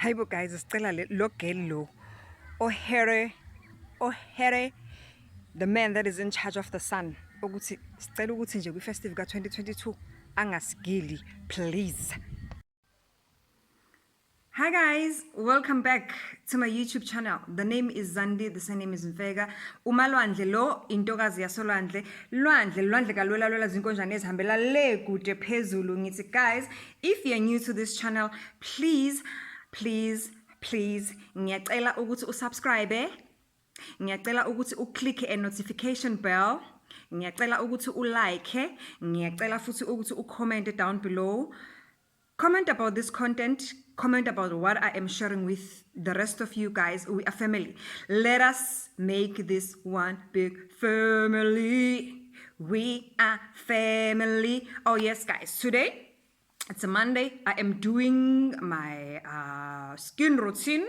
Hayibo guys, sicela lo girl lo ohere the man that is in charge of the sun ukuthi sicela ukuthi nje kwi-festive ka-2022 angasigili please. Hi guys, welcome back to my YouTube channel. The name is Zandi, the surname is Mfega. Umalwandle lo intokazi yasolwandle. Lwandle kalwela zinkonjane ezihambela le kude phezulu. Ngithi guys, if you're new to this channel, please ngiyacela ukuthi usubscribe. Ngiyacela ukuthi uclick a notification bell. Ngiyacela ukuthi ulike. Ngiyacela futhi ukuthi ucomment down below. Comment about this content, comment about what I am sharing with the rest of you guys. We are family. Let us make this one big family. We are family. Oh yes, guys, today, it's a Monday. I am doing my skin routine.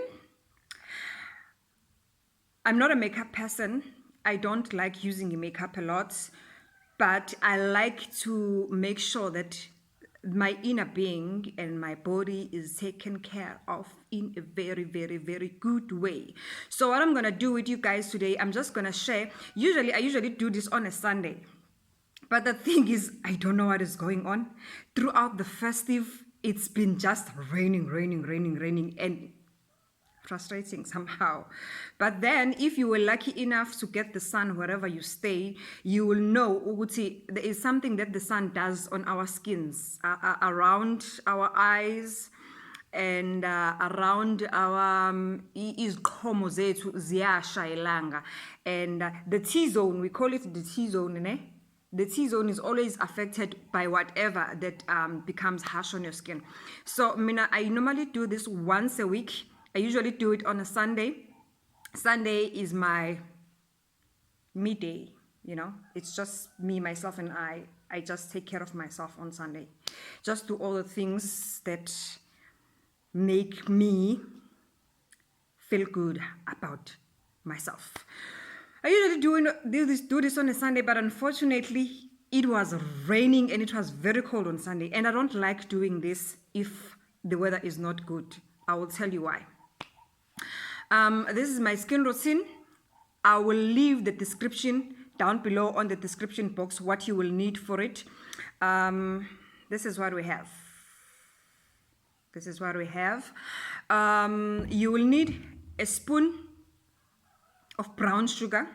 I'm not a makeup person. I don't like using makeup a lot, but I like to make sure that my inner being and my body is taken care of in a very good way. So what I'm gonna do with you guys today, I'm just gonna share. I usually do this on a Sunday, but the thing is, I don't know what is going on. Throughout the festive, it's been just raining and frustrating somehow. But then if you were lucky enough to get the sun wherever you stay, you will know there is something that the sun does on our skins, around our eyes and around our iziqhomo zethu ziyashayelanga. And the T-zone, we call it the T-zone, ne? The T-zone is always affected by whatever that becomes harsh on your skin. So I normally do this once a week. I usually do it on a Sunday. Sunday is my midday, you know. It's just me, myself, and I. I just take care of myself on Sunday. Just do all the things that make me feel good about myself. I usually do this on a Sunday, but unfortunately, it was raining and it was very cold on Sunday. And I don't like doing this if the weather is not good. I will tell you why. This is my skin routine. I will leave the description down below on the description box what you will need for it. This is what we have. You will need a spoon of brown sugar.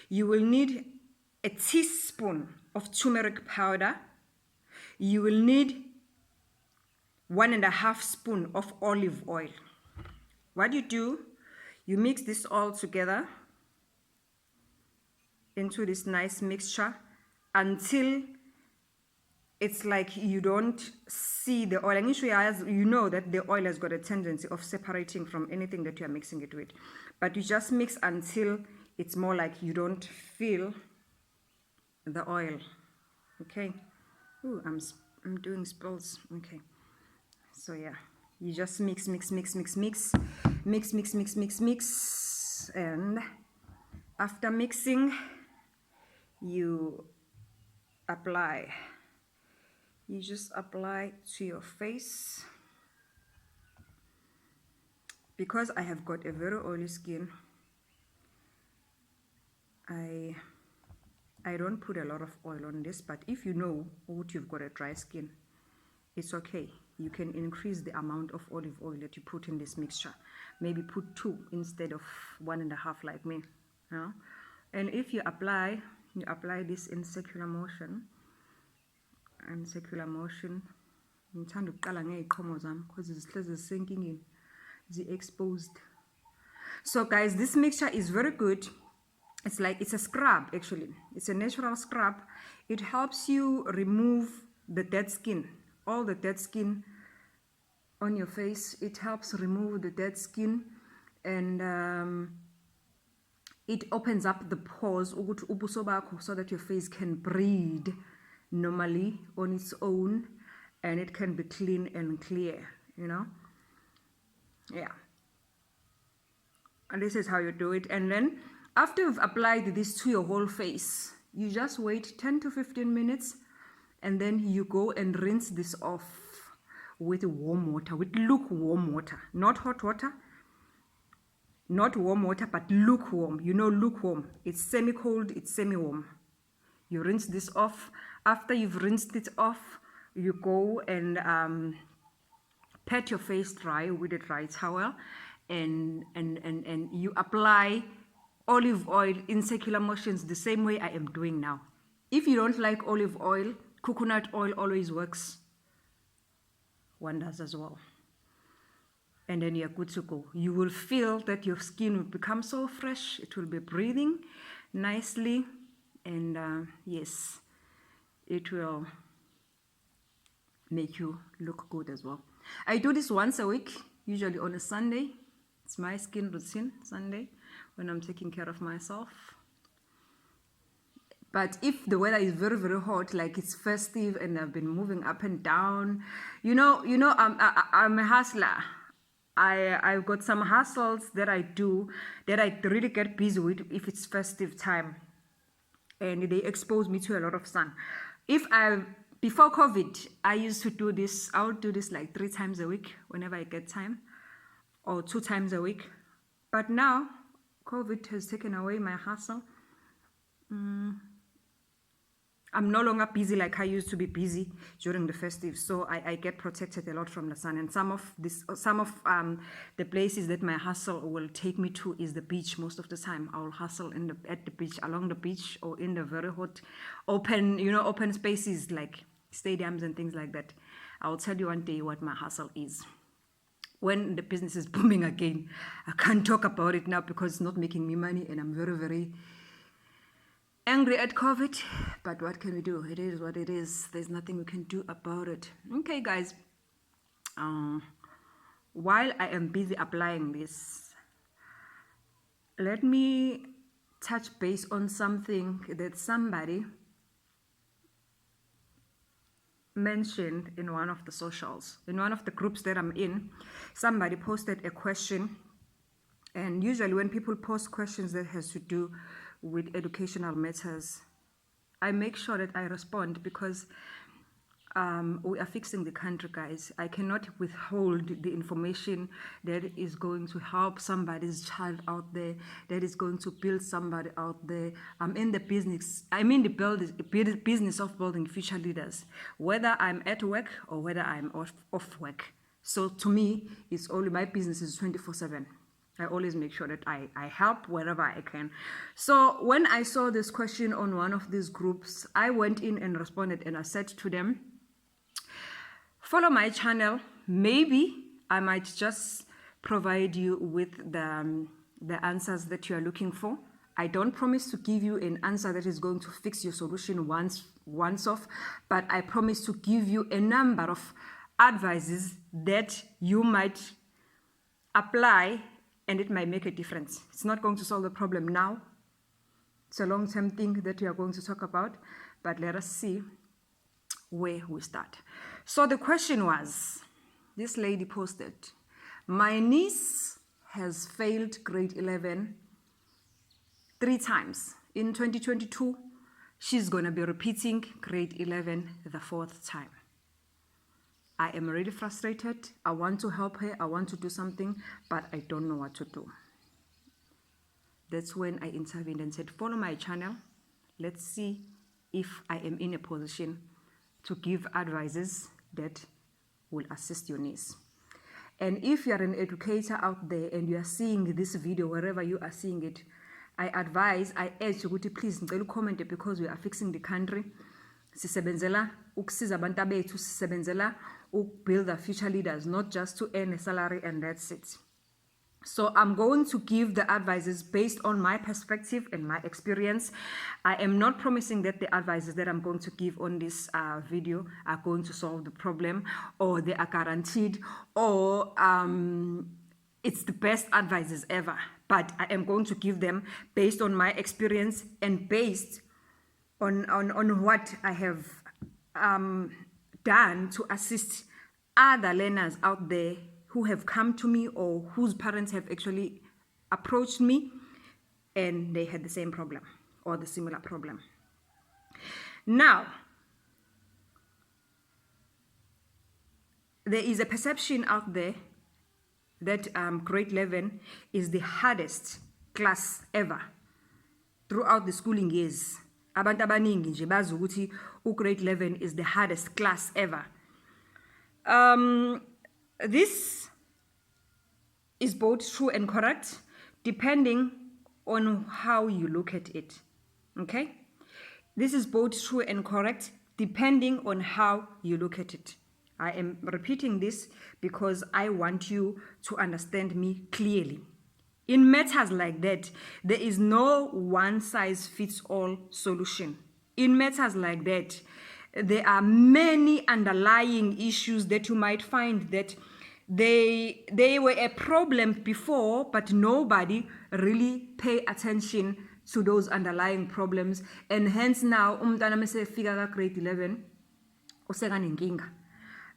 You will need a teaspoon of turmeric powder. You will need 1.5 spoons of olive oil. What you do, you mix this all together into this nice mixture until it's like you don't see the oil. And you know that the oil has got a tendency of separating from anything that you are mixing it with. But you just mix until it's more like you don't feel the oil. Okay. Ooh, I'm doing spills. Okay. So yeah. You just mix, and after mixing, you apply. You just apply to your face. Because I have got a very oily skin, I don't put a lot of oil on this, but if you know what you've got a dry skin, it's okay. You can increase the amount of olive oil that you put in this mixture. Maybe put 2 instead of 1.5 like me. You know? And if you apply this in circular motion. And circular motion, ngithanda ukuqala ngeziqhomo zami because zihlezi sinking in, exposed. So guys, this mixture is very good. It's a scrub actually. It's a natural scrub. It helps you remove the dead skin. All the dead skin on your face. It helps remove the dead skin, and it opens up the pores so that your face can breathe normally on its own, and it can be clean and clear, you know. Yeah. And this is how you do it. And then after you've applied this to your whole face, you just wait 10 to 15 minutes, and then you go and rinse this off with warm water, with lukewarm water, not hot water, not warm water, but lukewarm. You know, lukewarm. It's semi-cold, it's semi-warm. You rinse this off. After you've rinsed it off, you go and pat your face dry with a dry towel, and you apply olive oil in circular motions the same way I am doing now. If you don't like olive oil, coconut oil always works wonders as well. And then you're good to go. You will feel that your skin will become so fresh. It will be breathing nicely, and yes, it will make you look good as well. I do this once a week, usually on a Sunday. It's my skin routine, Sunday, when I'm taking care of myself. But if the weather is very, very hot, like it's festive and I've been moving up and down, I'm a hustler. I've got some hustles that I do that I really get busy with if it's festive time, and they expose me to a lot of sun. Before COVID, I used to do this. I would do this like 3 times a week whenever I get time, or 2 times a week. But now, COVID has taken away my hustle. I'm no longer busy like I used to be busy during the festive, so I get protected a lot from the sun. And some of the places that my hustle will take me to is the beach. Most of the time, I will hustle at the beach, along the beach, or in the very hot, open spaces like stadiums and things like that. I will tell you one day what my hustle is. When the business is booming again, I can't talk about it now because it's not making me money, and I'm very, very angry at COVID, but what can we do? It is what it is. There's nothing we can do about it. Okay, guys. While I am busy applying this, let me touch base on something that somebody mentioned in one of the socials. In one of the groups that I'm in, somebody posted a question, and usually when people post questions that has to do with educational matters, I make sure that I respond, because we are fixing the country, guys. I cannot withhold the information that is going to help somebody's child out there, that is going to build somebody out there. I'm in the business of building future leaders, whether I'm at work or whether I'm off work. So to me, it's only my business is 24/7. I always make sure that I help wherever I can. So when I saw this question on one of these groups, I went in and responded, and I said to them, follow my channel. Maybe I might just provide you with the answers that you are looking for. I don't promise to give you an answer that is going to fix your solution once off, but I promise to give you a number of advices that you might apply, and it might make a difference. It's not going to solve the problem now. It's a long-term thing that we are going to talk about, but let us see where we start. So the question was, this lady posted, my niece has failed grade 11 3 times. In 2022, she's going to be repeating grade 11 the 4th time. I am really frustrated. I want to help her. I want to do something, but I don't know what to do. That's when I intervened and said, follow my channel. Let's see if I am in a position to give advices that will assist your niece. And if you are an educator out there and you are seeing this video, wherever you are seeing it, I urge you to please comment, because we are fixing the country. Sisebenzela ukusiza abantu bethu, sisebenzela build the future leaders, not just to earn a salary and that's it. So I'm going to give the advices based on my perspective and my experience. I am not promising that the advices that I'm going to give on this video are going to solve the problem, or they are guaranteed, or it's the best advices ever. But I am going to give them based on my experience and based on what I have done to assist other learners out there who have come to me, or whose parents have actually approached me and they had the same problem or the similar problem. Now, there is a perception out there that grade 11 is the hardest class ever throughout the schooling years. Abantu abaningi nje bazi ukuthi grade 11 is the hardest class ever. This is both true and correct depending on how you look at it. Okay? This is both true and correct depending on how you look at it. I am repeating this because I want you to understand me clearly. In matters like that, there is no one-size-fits-all solution. In matters like that, there are many underlying issues that you might find that they were a problem before, but nobody really pay attention to those underlying problems, and hence now umntwana mase fika ka grade 11 usekanenkinga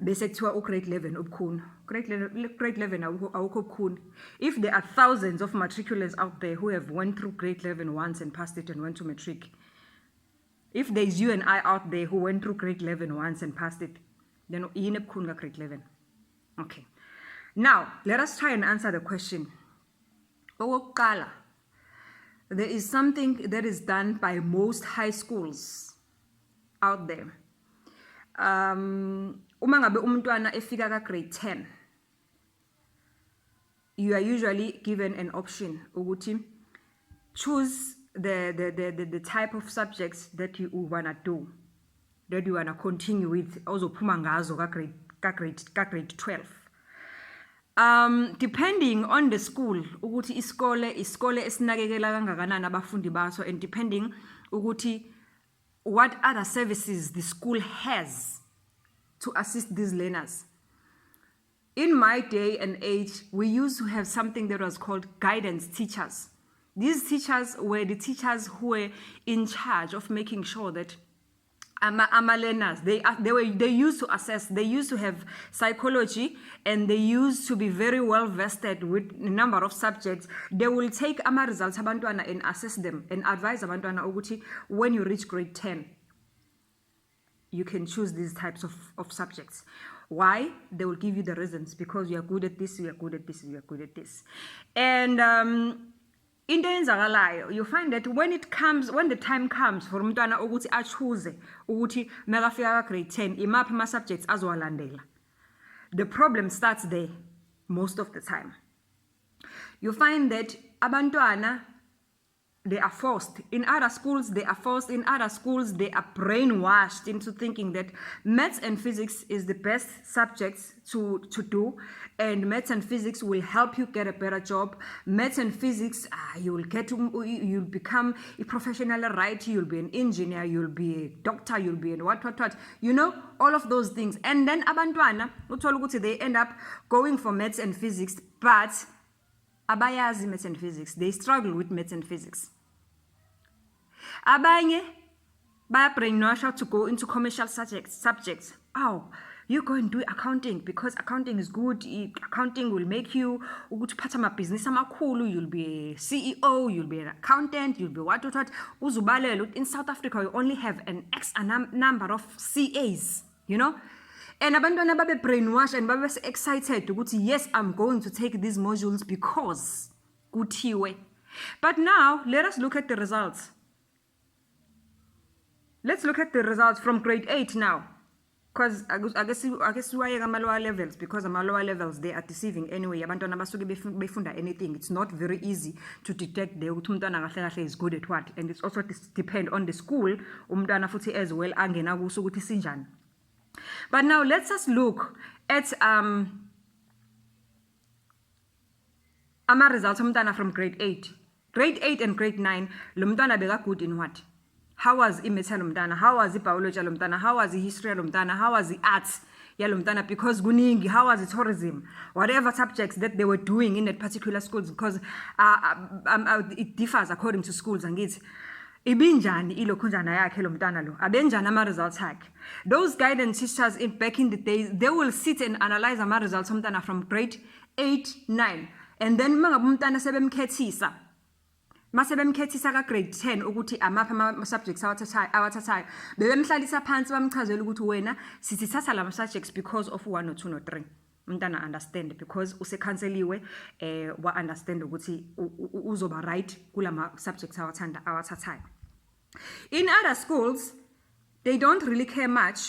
bese kuthiwa grade 11 ubukhuni. Grade 11 awukho bukhuni. If there are thousands of matriculants out there who have went through grade 11 once and passed it and went to matric, if there is you and I out there who went through grade 11 once and passed it, then yini ebukhuni ka grade 11? Okay. Now, let us try and answer the question. Okokuqala, there is something that is done by most high schools out there. Uma ngabe umntwana efika ka grade 10, you are usually given an option ukuthi choose the type of subjects that you wanna do, that you wanna continue with, ozophuma ngazo ka grade 12. Depending on the school, ukuthi iskole esinakekela kangakanani abafundi baso, and depending ukuthi what other services the school has to assist these learners. In my day and age, we used to have something that was called guidance teachers. These teachers were the teachers who were in charge of making sure that learners, they used to assess, they used to have psychology, and they used to be very well vested with a number of subjects. They will take results abantwana and assess them and advise abantwana ukuthi when you reach grade 10, you can choose these types of subjects. Why? They will give you the reasons, because you are good at this, you are good at this, you are good at this. And into eyenzakalayo, you find that when the time comes for umntwana ukuthi achoose ukuthi makafika ka grade 10 imaphi ama subjects azowalandela, the problem starts there most of the time. You find that abantwana, they are forced. In other schools, they are forced. In other schools, they are brainwashed into thinking that maths and physics is the best subjects to do, and maths and physics will help you get a better job. Maths and physics, you'll become a professional writer, you'll be an engineer, you'll be a doctor, you'll be an what. You know, all of those things. And then abantwana, they end up going for maths and physics, but abayazi maths and physics. They struggle with maths and physics. Abanye baya brainwashed to go into commercial subjects. Oh, you go and do accounting because accounting is good. Accounting will make you ukuphatha amabhizinisi amakhulu. You'll be a CEO, you'll be an accountant, you'll be what. Uzubalele, in South Africa, you only have an X number of CAs, you know? And abantwana babe brainwashed and babe excited ukuthi yes, I'm going to take these modules because kuthiwe. But now let us look at the results. Let's look at the results from grade 8 now, because I guess why ama lower levels, because ama lower levels they are deceiving anyway. Abantwana basuke befunda anything. It's not very easy to detect the ukuthi umntwana kahle kahle is good at what, and it's also depend on the school umntwana futhi as well angena kuso ukuthi sinjani. But now let's just look at ama results omntwana from grade 8. Grade 8 and grade 9, lo mntwana beka good in what? How was imaths lo mntwana? How was biology lo mntwana? How was history lo mntwana? How was arts lo mntwana? Because kuningi, how was tourism? Whatever subjects that they were doing in that particular schools, because it differs according to schools, angithi. Ibinjani ilokhunjana yakhe lo mntwana lo, abenjani ama results akhe. Those guidance teachers back in the days, they will sit and analyze ama results omntwana from grade 8, 9, and then mangabe umntwana sebemkhethisa, mase bemkhethisa ka grade 10 ukuthi amapha ama subjects awathathayo bebemhlalisa phansi bamchazela ukuthi wena sisithatha lama subjects because of 1 or 2 no 3 umntana understand because usekhanseliwe wa understand ukuthi uzoba right kulama subjects awathathayo. In other schools they don't really care much,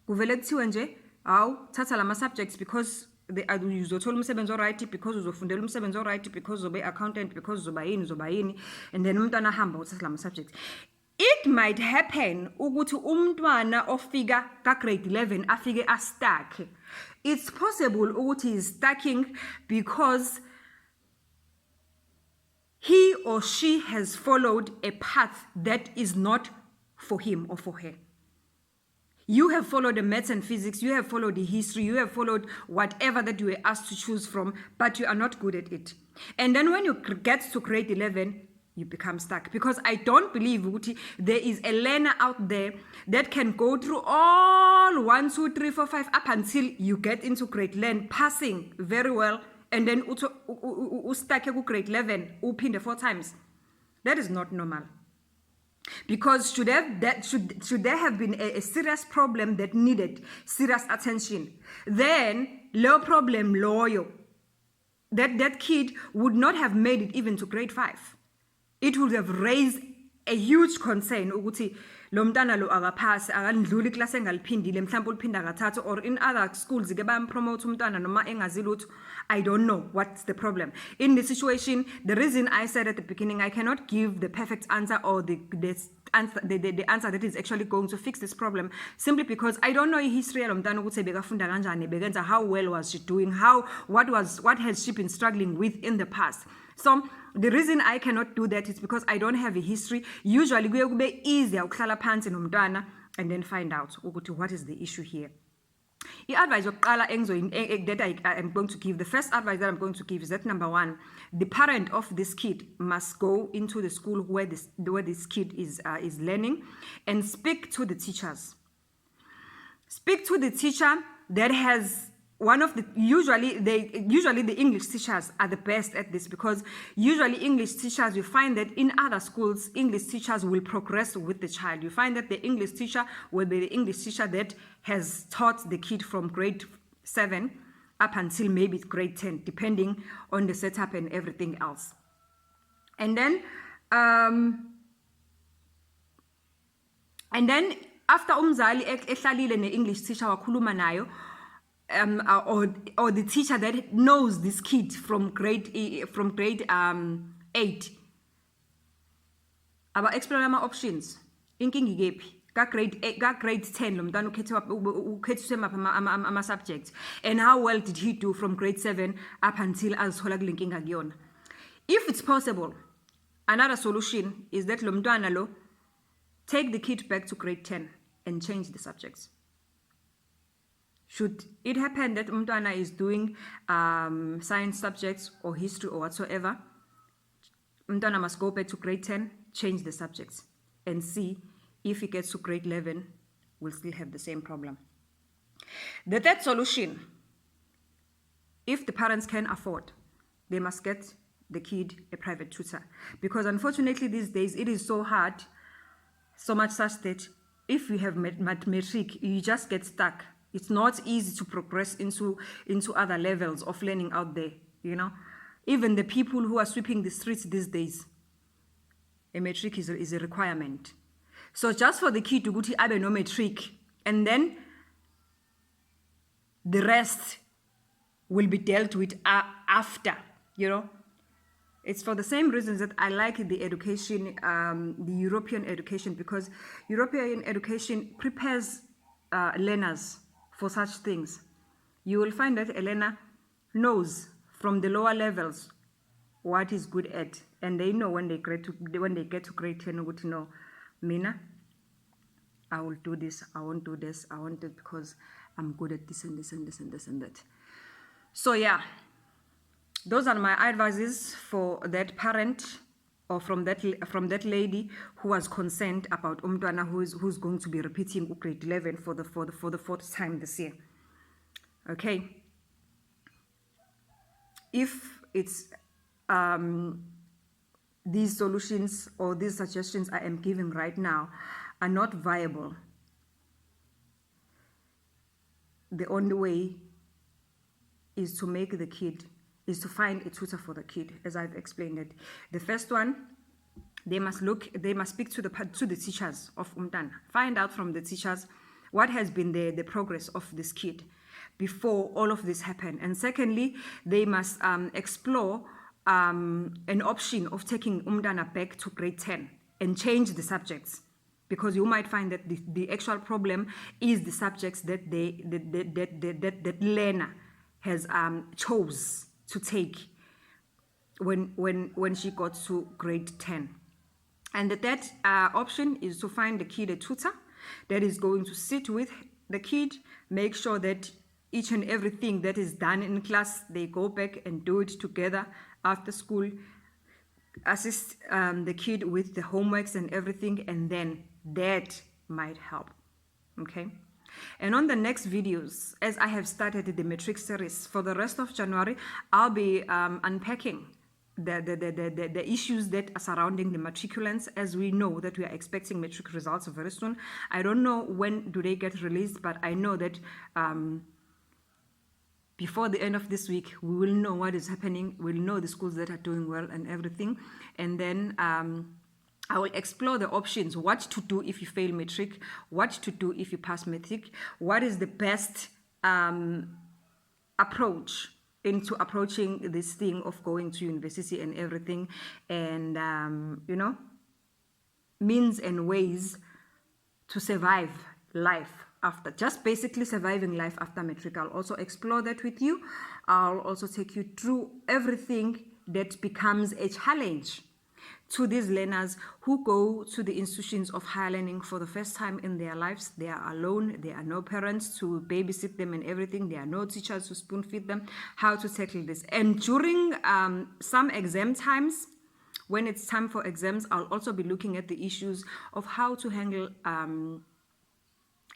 kuvele kuthiwe nje awu thatha lama subjects because uzothola umsebenzi oright, because uzofundela umsebenzi oright, because uzobe accountant, because uzoba yini, and then umntwana ahamba uthatha lama subjects. It might happen ukuthi umntwana ofika ka grade 11 afike stuck. It's possible ukuthi he is stucking because he or she has followed a path that is not for him or for her. You have followed the maths and physics, you have followed the history, you have followed whatever that you were asked to choose from, but you are not good at it. And then when you get to grade 11, you become stuck. Because I don't believe there is a learner out there that can go through all 1, 2, 3, 4, 5 up until you get into grade 11, passing very well, and then stuck at grade 11, uphinde 4 times. That is not normal. Because should there have been a serious problem that needed serious attention, then low problem loyo, that kid would not have made it even to grade 5. It would have raised a huge concern ukuthi lo mntana lo akaphasi akandluli class engaliphindile mhlawumbe uliphinda kathathu, or in other schools ke bayampromote umntana noma engazi lutho. I don't know what's the problem. In this situation, the reason I said at the beginning, I cannot give the perfect answer or the answer that is actually going to fix this problem, simply because I don't know history yalo mntana ukuthi bekafunda kanjani, bekenza, how well was she doing, what has she been struggling with in the past. So the reason I cannot do that is because I don't have a history. Usually kuye kube easier ukuhlala phansi nomntwana and then find out ukuthi what is the issue here. The advice that I am going to give, the first advice that I'm going to give is that number 1, the parent of this kid must go into the school where this kid is learning and speak to the teachers. Speak to the teacher that has usually the English teachers are the best at this, because usually English teachers, you find that in other schools, English teachers will progress with the child. You find that the English teacher will be the English teacher that has taught the kid from grade 7 up until maybe grade 10, depending on the setup and everything else. And then after umzali ehlalile ne-English teacher wakhuluma nayo, or the teacher that knows this kid from grade 8, aba explore ama options. Inkingi ikephi ka grade 10 lo mntana ukhethiswe mapha ama subjects, and how well did he do from grade 7 up until azithola kule nkinga kuyona. If it's possible, another solution is that lo mntwana lo take the kid back to grade 10 and change the subjects. Should it happen that umntwana is doing science subjects or history or whatsoever, umntwana must go back to grade 10, change the subjects, and see if he gets to grade 11, we'll still have the same problem. The third solution, if the parents can afford, they must get the kid a private tutor. Because unfortunately these days, it is so hard, so much such that if you have matric, you just get stuck. It's not easy to progress into other levels of learning out there, you know. Even the people who are sweeping the streets these days, a matric is a requirement. So just for the kid to go to abe no matric, and then the rest will be dealt with after, you know. It's for the same reasons that I like the education, the European education, because European education prepares learners for such things. You will find that a learner knows from the lower levels what he's good at, and they know when they get to grade 10, to know, Mina, I will do this, I won't do this, I want it because I'm good at this and this and this and this and that. So yeah, those are my advices for that parent, or from that lady who was concerned about umntwana who's going to be repeating grade 11 for the fourth time this year. Okay. If it's these solutions or these suggestions I am giving right now are not viable. The only way is to make the kid, is to find a tutor for the kid, as I've explained it. The first one, they must speak to the teachers of umntana, find out from the teachers what has been the progress of this kid before all of this happened. And secondly, they must explore an option of taking umntana back to grade 10 and change the subjects, because you might find that the actual problem is the subjects that that learner has chose to take when she got to grade 10. And the third option is to find the kid a tutor that is going to sit with the kid, make sure that each and everything that is done in class, they go back and do it together after school, assist the kid with the homeworks and everything, and then that might help. Okay. And on the next videos, as I have started the matric series for the rest of January, I'll be unpacking the issues that are surrounding the matriculants, as we know that we are expecting matric results very soon. I don't know when do they get released, but I know that before the end of this week, we will know what is happening. We'll know the schools that are doing well and everything. And then I will explore the options, what to do if you fail matric, what to do if you pass matric, what is the best approach into approaching this thing of going to university and everything, and means and ways to survive life after, just basically surviving life after matric. I'll also explore that with you. I'll also take you through everything that becomes a challenge to these learners who go to the institutions of higher learning for the first time in their lives. They are alone. There are no parents to babysit them and everything. There are no teachers to spoon feed them. How to tackle this. And during some exam times, when it's time for exams, I'll also be looking at the issues of how to handle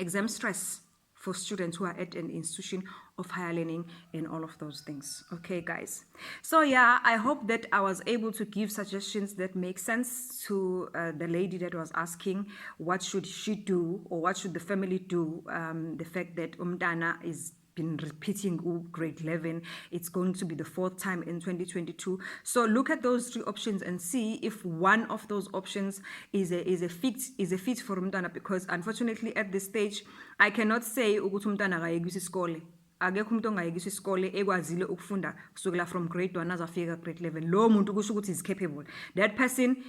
exam stress for students who are at an institution of higher learning and all of those things. Okay, guys. So yeah, I hope that I was able to give suggestions that make sense to the lady that was asking what should she do or what should the family do. The fact that umntana is been repeating grade 11, it's going to be the 4th time in 2022. So look at those 3 options and see if one of those options is a fit for umntana, because unfortunately at this stage I cannot say ukuthi umntana akayekiswa isikole. Akekho umuntu ongayekiswa isikole ekwazile ukufunda kusukela from grade 1 azafika grade 11. Lo muntu kusho ukuthi is capable. That person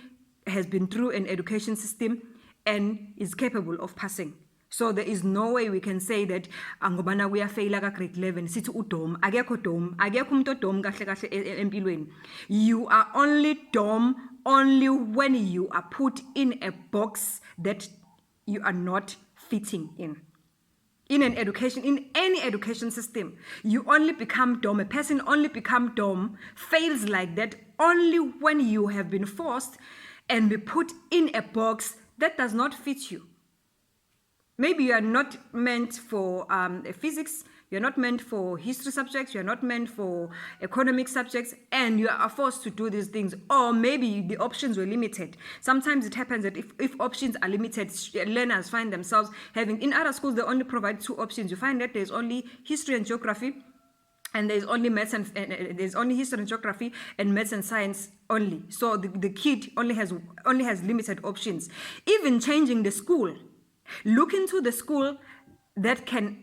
has been through an education system and is capable of passing. So there is no way we can say that angobana uyafaila ka grade 11 sithi udom. Akekho dom, akekho umuntu odom kahle kahle empilweni. You are only dom only when you are put in a box that you are not fitting in. In an education, in any education system, you only become dom. A person only become dom, fails like that only when you have been forced and be put in a box that does not fit you. Maybe you are not meant for physics, you're not meant for history subjects, you're not meant for economic subjects, and you are forced to do these things. Or maybe the options were limited. Sometimes it happens that if options are limited, learners find themselves having, in other schools, they only provide 2 options. You find that there's only history and geography, and there's only maths and there's only history and geography and maths and science only. So the kid only has limited options. Even changing the school, look into the school that can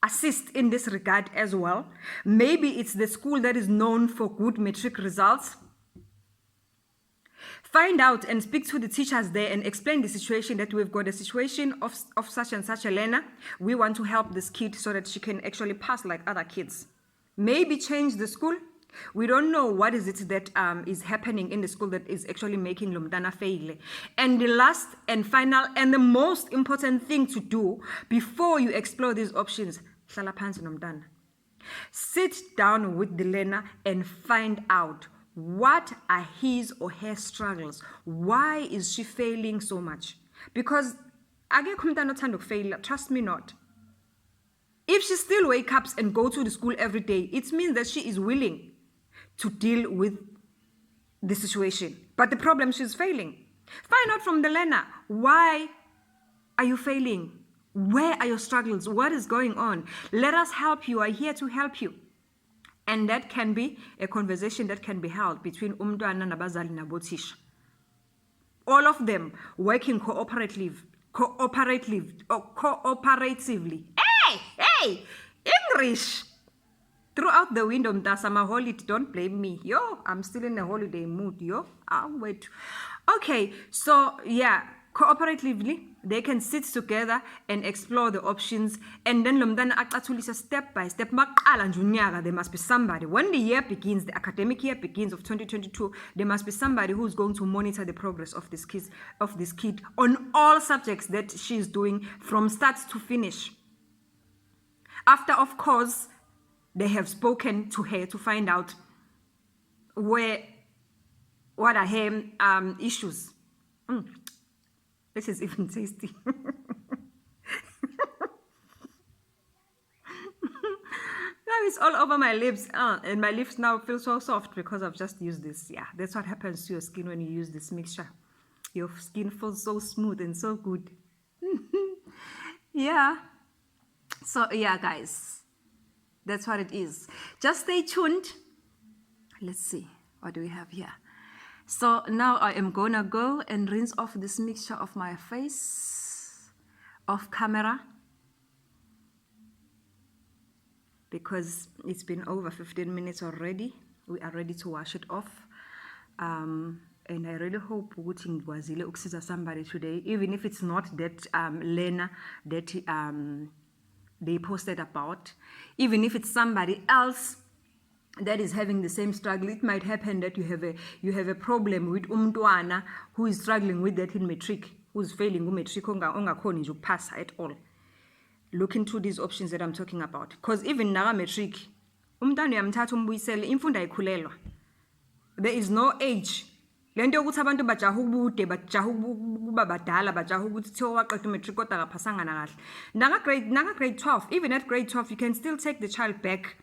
assist in this regard as well. Maybe it's the school that is known for good matric results. Find out and speak to the teachers there and explain the situation, that we've got a situation of such and such a learner. We want to help this kid so that she can actually pass like other kids. Maybe change the school. We don't know what is it that is happening in the school that is actually making umntana fail. And the last and final and the most important thing to do before you explore these options, hlala phansi nomntana. Sit down with the learner and find out what are his or her struggles. Why is she failing so much? Because akekho umntana othanda ukufeyila, trust me not. If she still wakes up and go to the school every day, it means that she is willing to deal with the situation. But the problem, she's failing. Find out from the learner, why are you failing? Where are your struggles? What is going on? Let us help you. I'm here to help you. And that can be a conversation that can be held between umntwana nabazali nabothisha. All of them working cooperatively. Hey, English! Throughout the window, mtasama holiday, don't blame me. Yo, I'm still in a holiday mood, yo. I'll wait. Okay, so yeah, cooperatively, they can sit together and explore the options. And then lomdana aqathulisa step by step. There must be somebody. When the year begins, the academic year begins of 2022, there must be somebody who's going to monitor the progress of this kid on all subjects that she's doing from start to finish. After, of course, they have spoken to her to find out what are her issues. This is even tasty. Now it's all over my lips, and my lips now feel so soft because I've just used this. Yeah, that's what happens to your skin when you use this mixture. Your skin feels so smooth and so good. Yeah. So yeah, guys. That's what it is. Just stay tuned. Let's see. What do we have here? So now I am gonna go and rinse off this mixture of my face off camera, because it's been over 15 minutes already. We are ready to wash it off. And I really hope ukuthi ngikwazile ukusiza somebody today, even if it's not that learner that they posted about, even if it's somebody else that is having the same struggle. It might happen that you have a problem with umntwana who is struggling with that in matric, who's failing matric, ongakhoni nje ukupasa at all. Look into these options that I'm talking about, because even naga matric umntwana uyamthatha umbuyisele, imfundo ayikhulelwa. There is no age. Lento yokuthi abantu bajaha ubude, bajaha ukuba badala, bajaha ukuthi thiwa waqeda umatric kodwa akaphasanga na kahle. Naga grade 12, even at grade 12 you can still take the child back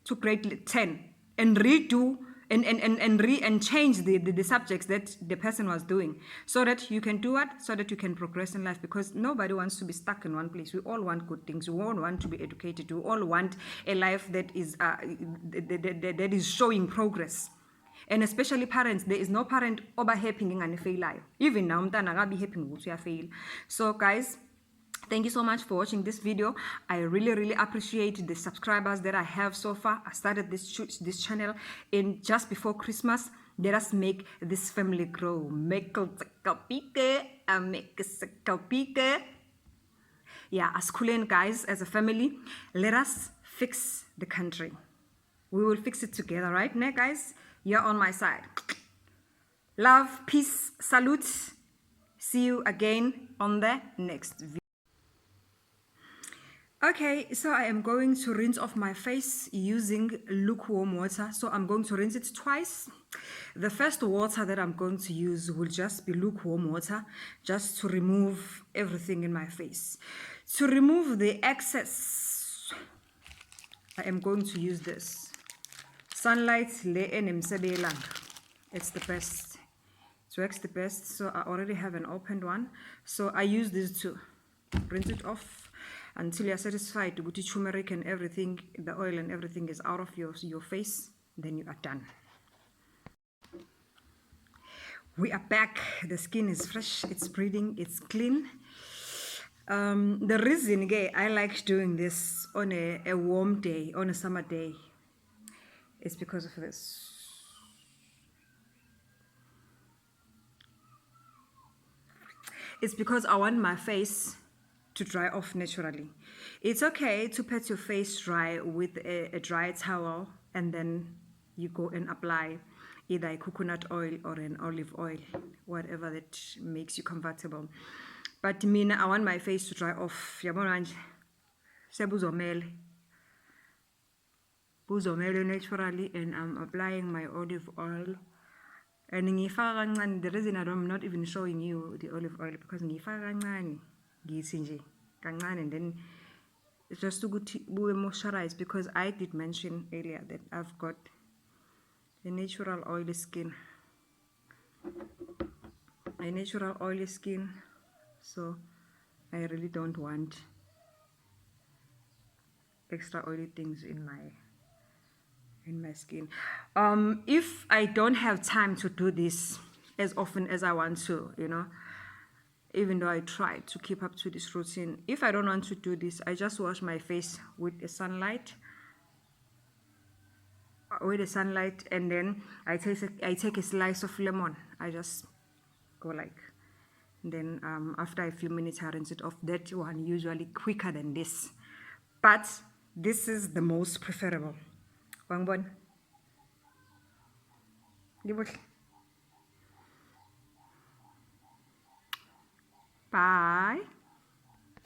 to grade 10 and redo and change the subjects that the person was doing, so that you can do what? So that you can progress in life, because nobody wants to be stuck in one place. We all want good things. We all want to be educated. We all want a life that is that is showing progress. And especially parents, there is no parent over happy ngani fail. Even now mntana akabi happy ngokuthi uyafail. So guys, thank you so much for watching this video. I really appreciate the subscribers that I have so far. I started this channel in just before Christmas. Let us make this family grow. Yeah, as Kulen guys, as a family, let us fix the country. We will fix it together, right now, guys? You're on my side. Love, peace, salute. See you again on the next video. Okay, so I am going to rinse off my face using lukewarm water. So I'm going to rinse it twice. The first water that I'm going to use will just be lukewarm water, just to remove everything in my face. To remove the excess, I am going to use this. Sunlight, it's the best. It works the best. So I already have an opened one. So I use this to rinse it off until you're satisfied with the turmeric and everything, the oil and everything is out of your face. Then you are done. We are back. The skin is fresh, it's breathing, it's clean. The reason I like doing this on a warm day, on a summer day, is because of this. It's because I want my face to dry off naturally. It's okay to pat your face dry with a dry towel, and then you go and apply either a coconut oil or an olive oil, whatever that makes you comfortable. But I want my face to dry off. Buzomele naturally, and I'm applying my olive oil. And the reason I'm not even showing you the olive oil, because and then it's just too good to moisturize, because I did mention earlier that I've got a natural oily skin. a natural oily skin, so I really don't want extra oily things in my skin. If I don't have time to do this as often as I want to, even though I try to keep up to this routine, if I don't want to do this, I just wash my face with the sunlight, and then I take a slice of lemon. I just go like, and then after a few minutes I rinse it off. That one usually quicker than this, but this is the most preferable. Wangbon. Bye.